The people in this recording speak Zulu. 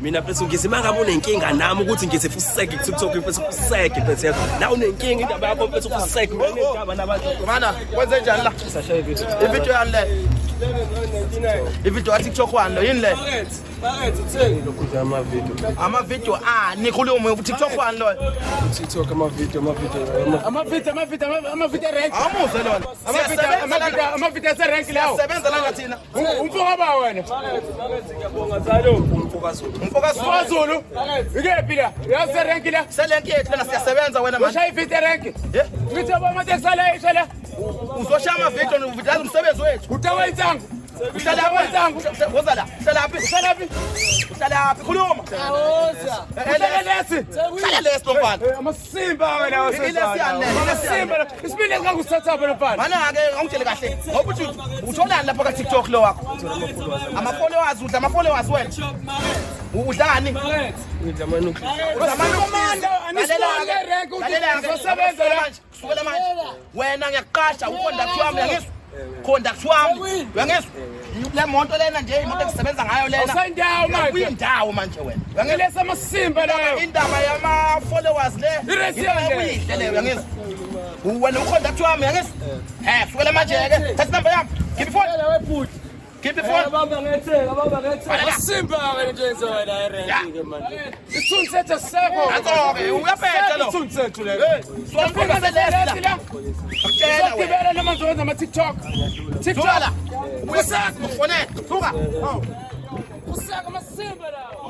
mina bese ngizima ngabe unenkinga nami ukuthi ngize fuseke TikTok bese fuseke bese la unenkinga indaba yakho bese fuseke ngiyaba nabantu mana kwenze njani la ivideo yani le ivideo ya TikTok wani yini le lokhu ama video nikhuluma TikTok wani lo TikTok ama video rank amuze lona ama video se rank lawo sebenza la ngathina umfoka ba wena ngiyabonga zalo umfoka Zulu ikephi la yase rank la selenki yethu lana siyasebenza wena manje ushaya video rank ngithi baba texala ishala uzoshaya ama video uvidaza umsebenzi wethu utawayitanga uhlala woza la uhlala khuluma uhlala lesi mfana amasimba wena amasimba isibile ngakuthatha phela mfana mana ke ngongitshele kahle ngoba uthi utholani lapha ka TikTok lo wakho ama followers udla ama followers wena udlani sukela manje wena ngiyakuqasha uconduct wami uyangizwa conduct wami uyangizwa le moto lena nje imoto engisebenza ngayo lena usandawo manje kuyindawo manje wena uyangilesa amasimba layo indaba yama followers le uyihle le uyangizwa wena uconduct wami uyangizwa sukela manje ke thatha number yami give me phone Keep the phone. baba ngetheka amasimba wena nje enze wena irank manje ithunsethe seko Azoke uyaphetha lo ithunsethe le Swafika selesla Akutshela Ngibela noma ngizowenza ama TikTok Usaka ufonela Thuka usaka amasimba lawo